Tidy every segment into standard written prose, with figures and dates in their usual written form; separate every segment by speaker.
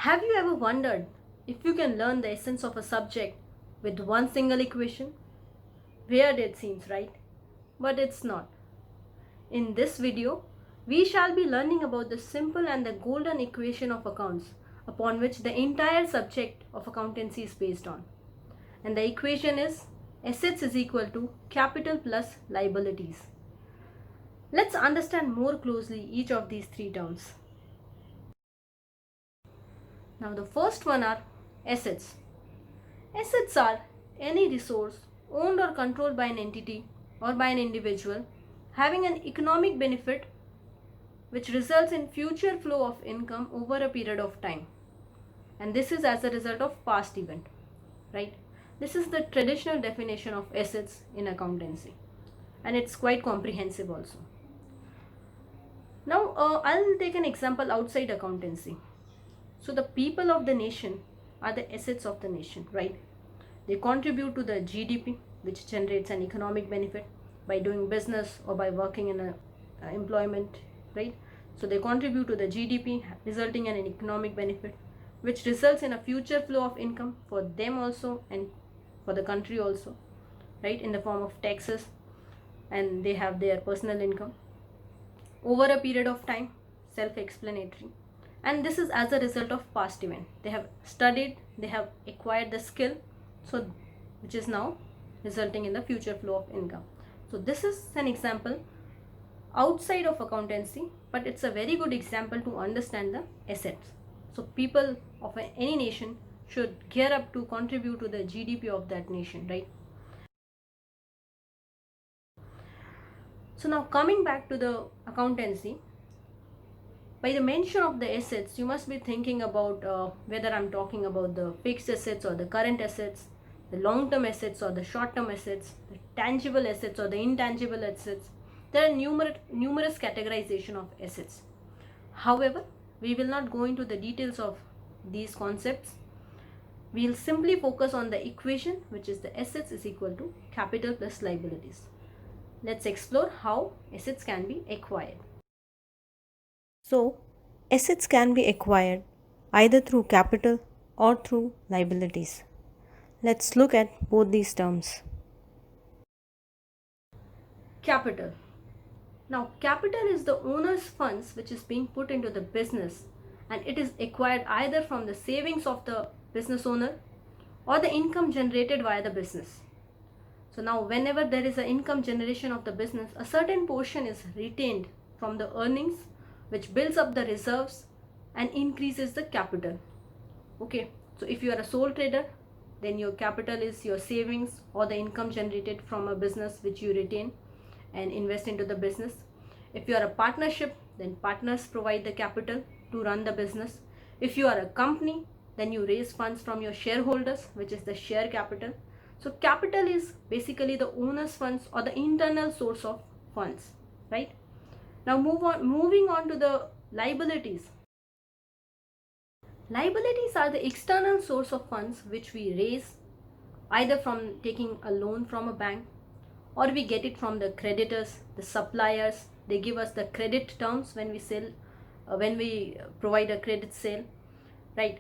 Speaker 1: Have you ever wondered if you can learn the essence of a subject with one single equation? Weird it seems, right? But it's not. In this video, we shall be learning about the simple and the golden equation of accounts upon which the entire subject of accountancy is based on. And the equation is assets is equal to capital plus liabilities. Let's understand more closely each of these three terms. Now the first one are assets. Assets are any resource owned or controlled by an entity or by an individual having an economic benefit which results in future flow of income over a period of time. And this is as a result of past event, right? This is the traditional definition of assets in accountancy, and it's quite comprehensive also. Now I'll take an example outside accountancy. So the people of the nation are the assets of the nation, right? They contribute to the GDP, which generates an economic benefit by doing business or by working in employment, right? So they contribute to the GDP, resulting in an economic benefit, which results in a future flow of income for them also and for the country also, right? In the form of taxes, and they have their personal income over a period of time, self-explanatory. And this is as a result of past event. They have studied, they have acquired the skill, so which is now resulting in the future flow of income. So this is an example outside of accountancy, but it's a very good example to understand the assets. So people of any nation should gear up to contribute to the GDP of that nation, right? So now coming back to the accountancy, by the mention of the assets, you must be thinking about whether I'm talking about the fixed assets or the current assets, the long-term assets or the short-term assets, the tangible assets or the intangible assets. There are numerous categorization of assets. However, we will not go into the details of these concepts. We will simply focus on the equation, which is the assets is equal to capital plus liabilities. Let's explore how assets can be acquired. So, assets can be acquired either through capital or through liabilities. Let's look at both these terms. Capital. Now, capital is the owner's funds which is being put into the business, and it is acquired either from the savings of the business owner or the income generated via the business. So now whenever there is an income generation of the business, a certain portion is retained from the earnings, which builds up the reserves and increases the capital. Okay, so if you are a sole trader, then your capital is your savings or the income generated from a business which you retain and invest into the business. If you are a partnership, then partners provide the capital to run the business. If you are a company, then you raise funds from your shareholders, which is the share capital. So capital is basically the owner's funds or the internal source of funds, right? Now moving on to the liabilities. Liabilities are the external source of funds which we raise either from taking a loan from a bank, or we get it from the creditors, the suppliers. They give us the credit terms when we sell, when we provide a credit sale, right?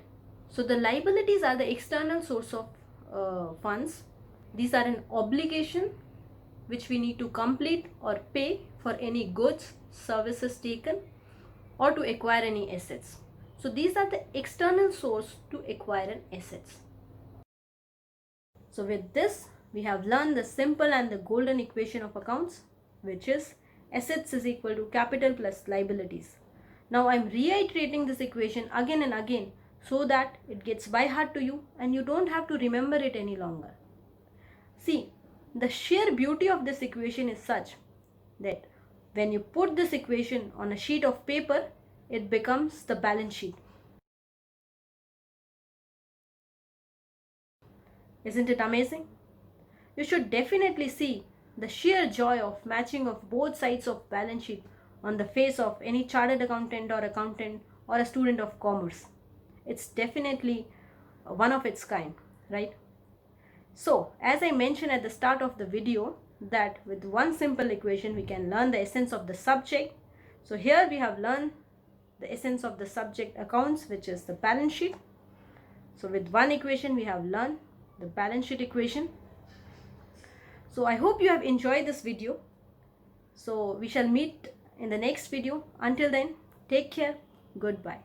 Speaker 1: So the liabilities are the external source of funds. These are an obligation which we need to complete or pay for any goods, services taken, or to acquire any assets. So these are the external source to acquire an assets. So with this, we have learned the simple and the golden equation of accounts, which is assets is equal to capital plus liabilities. Now I'm reiterating this equation again and again so that it gets by heart to you and you don't have to remember it any longer. See, the sheer beauty of this equation is such that when you put this equation on a sheet of paper, it becomes the balance sheet. Isn't it amazing? You should definitely see the sheer joy of matching of both sides of balance sheet on the face of any chartered accountant or a student of commerce. It's definitely one of its kind, right? So, as I mentioned at the start of the video, that with one simple equation we can learn the essence of the subject. So here we have learned the essence of the subject accounts, which is the balance sheet. So with one equation we have learned the balance sheet equation. So I hope you have enjoyed this video. So we shall meet in the next video. Until then, take care. Goodbye.